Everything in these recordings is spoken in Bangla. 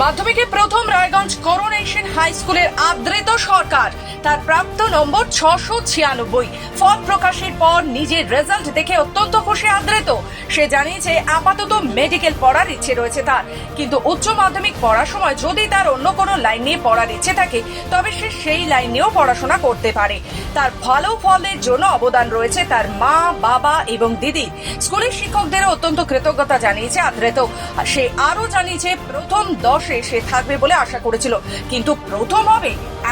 মাধ্যমিকে প্রথম রায়গঞ্জ করোনেশন হাই স্কুলের আদৃত সরকার, তার প্রাপ্ত নম্বর 696। ফল প্রকাশের পর নিজের রেজাল্ট দেখে অত্যন্ত খুশি আদৃত। সে জানিয়েছে আপাতত মেডিকেল পড়ার ইচ্ছে রয়েছে তার, কিন্তু উচ্চ মাধ্যমিক পড়ার সময় যদি তার অন্য কোনো লাইন নিয়ে পড়ার ইচ্ছে থাকে তবে সে সেই লাইন নিয়েও পড়াশোনা করতে পারে। তার ভালো ফলের জন্য অবদান রয়েছে তার মা, বাবা এবং দিদি। স্কুলের শিক্ষকদেরও অত্যন্ত কৃতজ্ঞতা জানিয়েছে আদৃত। সে আরো জানিয়েছে প্রথম 10-এ সে থাকবে বলে আশা করেছিল, কিন্তু প্রথম হবে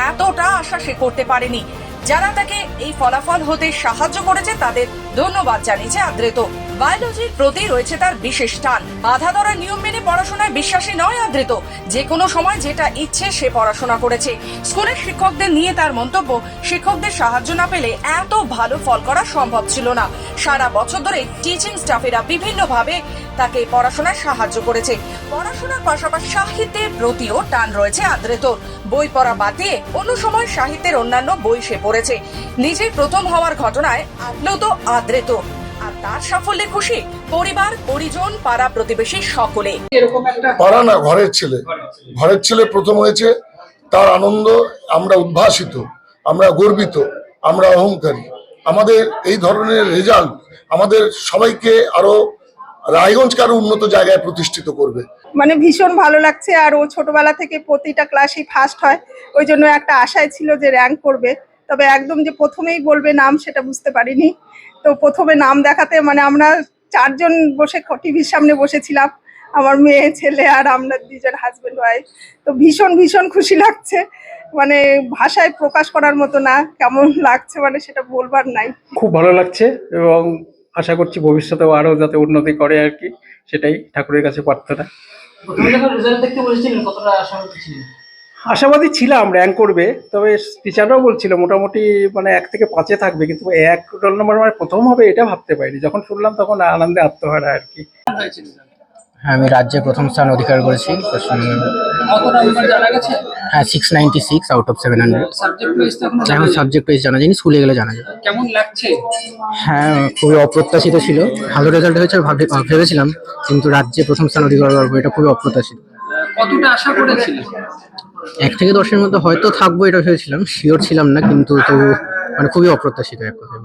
এতটা আশা সে করতে পারেনি। যারা তাকে এই ফলাফল হতে সাহায্য করেছে তাদের ধন্যবাদ জানিয়েছে আদৃত। বায়োলজির প্রতি রয়েছে তার বিশেষ টান। বাধা ধরা নিয়ম মেনে পড়াশোনায় বিশ্বাসী নয় আদৃত। যে কোনো সময় যেটা ইচ্ছে সে পড়াশোনা করেছে। স্কুলের শিক্ষকদের নিয়ে তার মন্তব্য, শিক্ষকদের সাহায্য না পেলে এত ভালো ফল করা সম্ভব ছিল না। সারা বছর ধরে টিচিং স্টাফেরা বিভিন্নভাবে তাকে পড়াশোনায় সাহায্য করেছে। পড়াশোনার পাশাপাশি সাহিত্যের প্রতিও টান রয়েছে আদৃতর। বই পড়া বাদ দিয়ে অন্য সময় সাহিত্যের অন্যান্য বই সে পড়েছে। নিজের প্রথম হওয়ার ঘটনায় আপ্লুত আদৃত, আর তার সাফল্যে খুশি পরিবার, পরিজন, পাড়া প্রতিবেশী সকলে। পাড়া না, ঘরের ছেলে প্রথম হয়েছে, তার আনন্দ আমরা উদ্ভাসিত, আমরা গর্বিত, আমরা অহংকারী। আমাদের এই ধরনের রেজাল্ট আমাদের সবাইকে আরো রায়গঞ্জকে আরো উন্নত জায়গায় প্রতিষ্ঠিত করবে। মানে ভীষণ ভালো লাগছে। আর ও ছোটবেলা থেকে প্রতিটা ক্লাসই ফার্স্ট হয়, ওই জন্য একটা আশায় ছিল যে র্যাঙ্ক করবে। তবে একদম যে প্রথমেই বলবে নাম সেটা বুঝতে পারিনি। তো প্রথমে নাম দেখাতে মানে আমরা 4 জন বসে টিভির সামনে বসেছিলাম, আমার মেয়ে, ছেলে আর আমরা 2 জন হাজবেন্ড ওয়াইফ। তো ভীষণ ভীষণ খুশি লাগছে, মানে ভাষায় প্রকাশ করার মতো না। কেমন লাগছে মানে সেটা বলবার নাই। খুব ভালো লাগছে এবং আশা করছি ভবিষ্যতেও আরো যাতে উন্নতি করে আর কি, সেটাই ঠাকুরের কাছে প্রার্থনা। আশাবাদী ছিলাম র্যাঙ্ক করবে, তবে টিচাররাও বলছিল মোটামুটি মানে 1 থেকে 5-এ থাকবে, কিন্তু 1 রোল নম্বর মানে প্রথম হবে এটা ভাবতে পারিনি। যখন শুনলাম তখন আনন্দে আত্মহারা আর কি। হ্যাঁ, আমি রাজ্যে প্রথম স্থান অধিকার করেছি পশ্চিমবঙ্গে। হ্যাঁ, 696 আউট অফ 700। এখন সাবজেক্ট ওয়াইজ জানা যায়নি, স্কুলে গেলে জানা যায়। কেমন লাগছে? হ্যাঁ, খুবই অপ্রত্যাশিত ছিল। ভালো রেজাল্ট হয়েছে ভেবেছিলাম, কিন্তু রাজ্যে প্রথম স্থান অধিকার করবো এটা খুবই অপ্রত্যাশিত। কতটা আশা করেছিলেন? 1 থেকে 10-এর মধ্যে হয়তো থাকবো এটা ভেবেছিলাম, শিওর ছিলাম না, কিন্তু তবু মানে খুবই অপ্রত্যাশিত এক কথায়।